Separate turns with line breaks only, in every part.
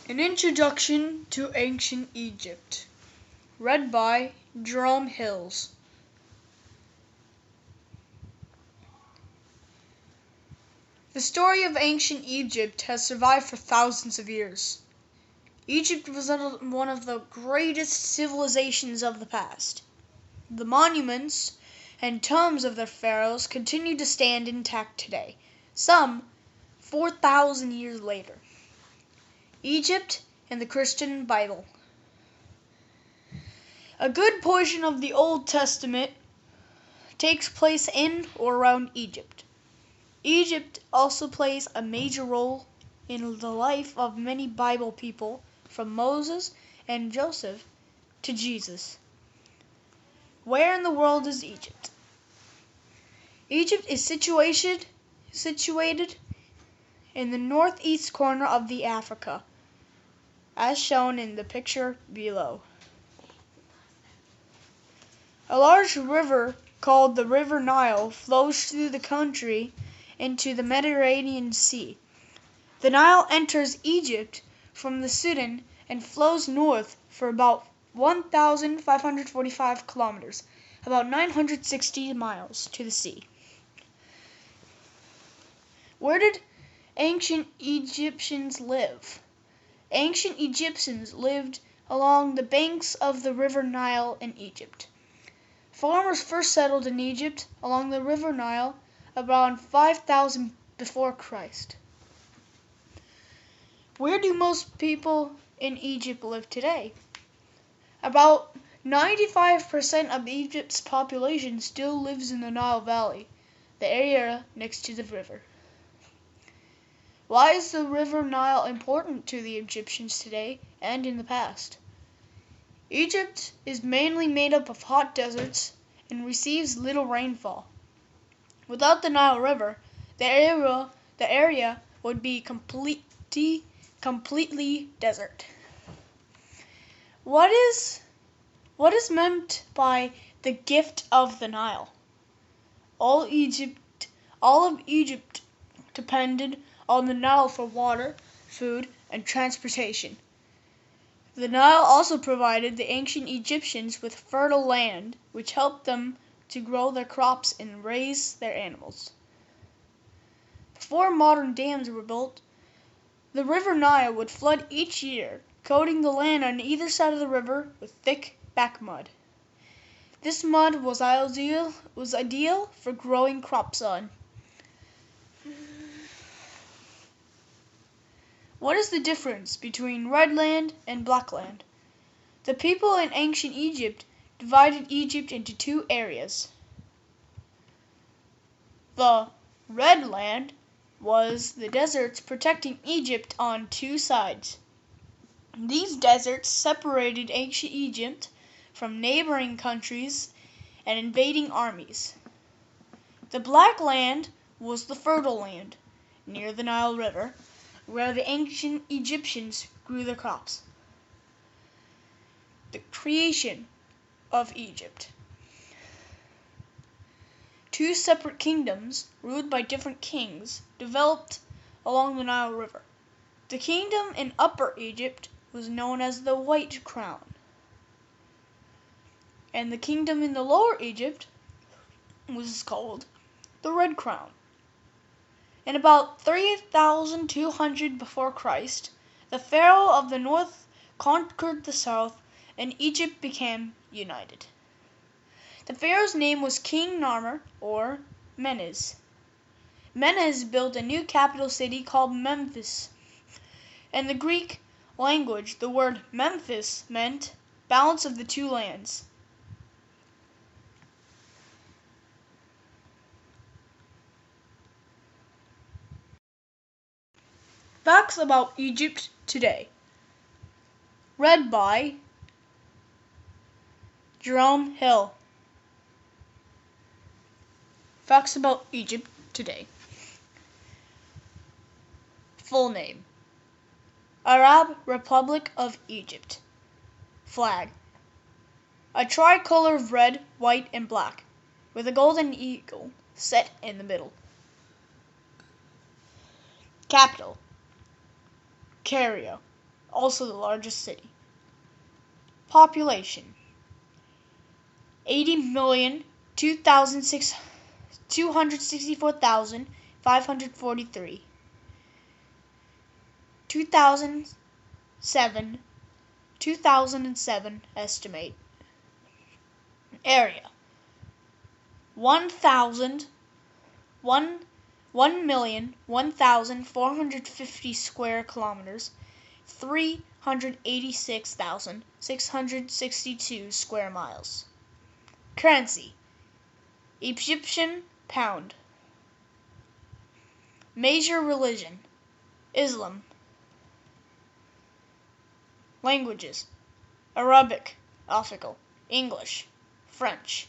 An Introduction to Ancient Egypt, read by Jerome Hills. The story of ancient Egypt has survived for thousands of years. Egypt was one of the greatest civilizations of the past. The monuments and tombs of their pharaohs continue to stand intact today, some 4,000 years later. Egypt and the Christian Bible. A good portion of the Old Testament takes place in or around Egypt. Egypt also plays a major role in the life of many Bible people, from Moses and Joseph to Jesus. Where in the world is Egypt? Egypt is situated in the northeast corner of the Africa, as shown in the picture below. A large river called the River Nile flows through the country into the Mediterranean Sea. The Nile enters Egypt from the Sudan and flows north for about 1,545 kilometers, about 960 miles, to the sea. Where did ancient Egyptians live? Ancient Egyptians lived along the banks of the River Nile in Egypt. Farmers first settled in Egypt along the River Nile around 5,000 before Christ. Where do most people in Egypt live today? About 95% of Egypt's population still lives in the Nile Valley, the area next to the river. Why is the River Nile important to the Egyptians today and in the past? Egypt is mainly made up of hot deserts and receives little rainfall. Without the Nile River, the area would be completely desert. What is meant by the gift of the Nile? All of Egypt depended on the Nile for water, food, and transportation. The Nile also provided the ancient Egyptians with fertile land, which helped them to grow their crops and raise their animals. Before modern dams were built, the River Nile would flood each year, coating the land on either side of the river with thick back mud. This mud was ideal for growing crops on. What is the difference between red land and black land? The people in ancient Egypt divided Egypt into two areas. The red land was the deserts protecting Egypt on two sides. These deserts separated ancient Egypt from neighboring countries and invading armies. The black land was the fertile land near the Nile River, where the ancient Egyptians grew their crops. The creation of Egypt. Two separate kingdoms, ruled by different kings, developed along the Nile River. The kingdom in Upper Egypt was known as the White Crown, and the kingdom in the Lower Egypt was called the Red Crown. In about 3,200 before Christ, the Pharaoh of the north conquered the south, and Egypt became united. The Pharaoh's name was King Narmer, or Menes. Menes built a new capital city called Memphis. In the Greek language, the word Memphis meant balance of the two lands. Facts about Egypt today. Read by Jerome Hill. Facts about Egypt today. Full name: Arab Republic of Egypt. Flag: a tricolor of red, white, and black, with a golden eagle set in the middle. Capital: Cairo. also the largest city. Population 80,264,543. 2007 estimate. Area 1,150 square kilometers, 386,662 square miles. Currency Egyptian pound. Major religion Islam. Languages Arabic, Alphabetical, English, French.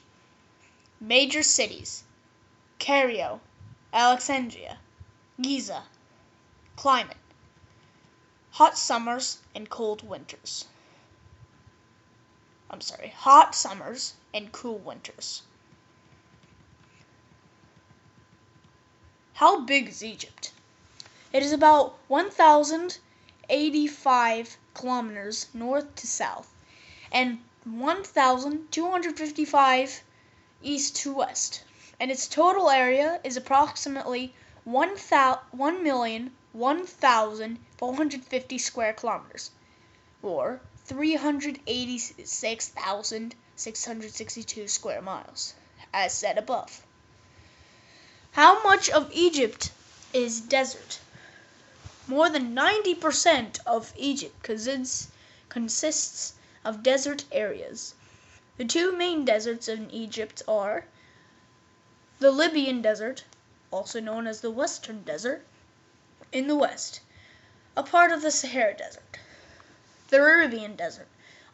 Major cities Cairo, Alexandria, Giza. Climate hot summers and cool winters. How big is Egypt? It is about 1,085 kilometers north to south and 1,255 east to west, and its total area is approximately 1,450 square kilometers, or 386,662 square miles, as said above. How much of Egypt is desert? More than 90% of Egypt consists of desert areas. The two main deserts in Egypt are the Libyan Desert, also known as the Western Desert, in the west, a part of the Sahara Desert. The Arabian Desert,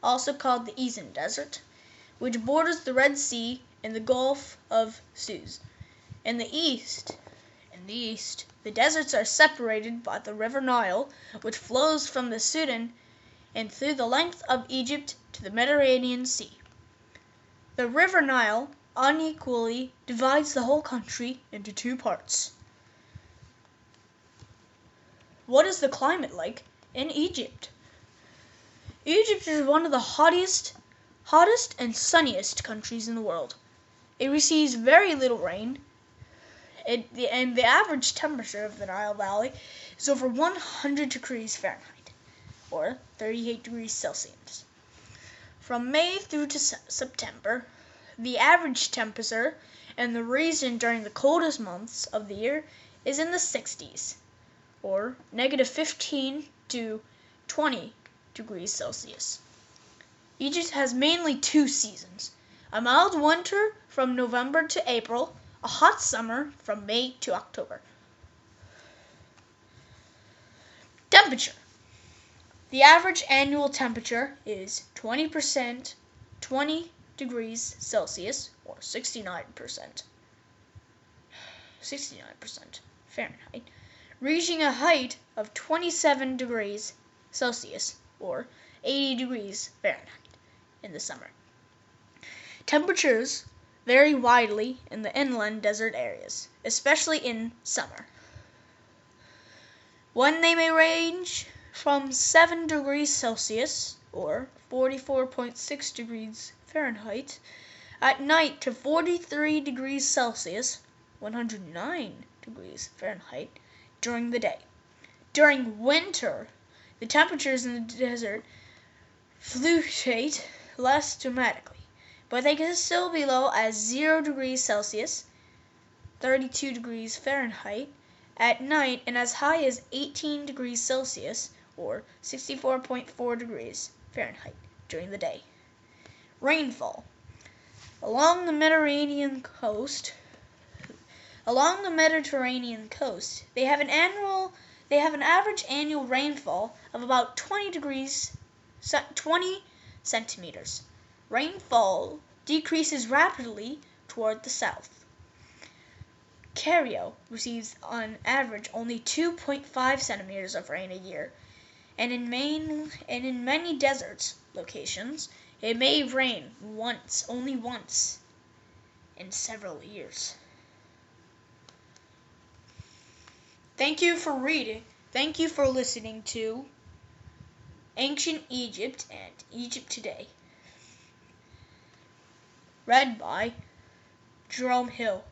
also called the Eastern Desert, which borders the Red Sea and the Gulf of Suez. In the east, the deserts are separated by the River Nile, which flows from the Sudan and through the length of Egypt to the Mediterranean Sea. The River Nile unequally divides the whole country into two parts. What is the climate like in Egypt? Egypt is one of the hottest and sunniest countries in the world. It receives very little rain, and the average temperature of the Nile Valley is over 100 degrees Fahrenheit, or 38 degrees Celsius. From May through to September, the average temperature in the region during the coldest months of the year is in the 60s, or -15 to 20 degrees Celsius. Egypt has mainly two seasons: a mild winter from November to April, a hot summer from May to October. Temperature. The average annual temperature is 20 degrees Celsius, or 69% Fahrenheit, reaching a height of 27 degrees Celsius, or 80 degrees Fahrenheit in the summer. Temperatures vary widely in the inland desert areas, especially in summer, when they may range from 7 degrees Celsius, or 44.6 degrees Fahrenheit, at night to 43 degrees Celsius, 109 degrees Fahrenheit, during the day. During winter, the temperatures in the desert fluctuate less dramatically, but they can still be low as 0 degrees Celsius, 32 degrees Fahrenheit, at night, and as high as 18 degrees Celsius, or 64.4 degrees Fahrenheit, during the day. Rainfall. Along the Mediterranean coast, they have an average annual rainfall of about 20 centimeters. Rainfall decreases rapidly toward the south. Cairo receives on average only 2.5 centimeters of rain a year, and in many desert locations it may rain only once in several years. Thank you for listening to Ancient Egypt and Egypt Today. Read by Jerome Hill.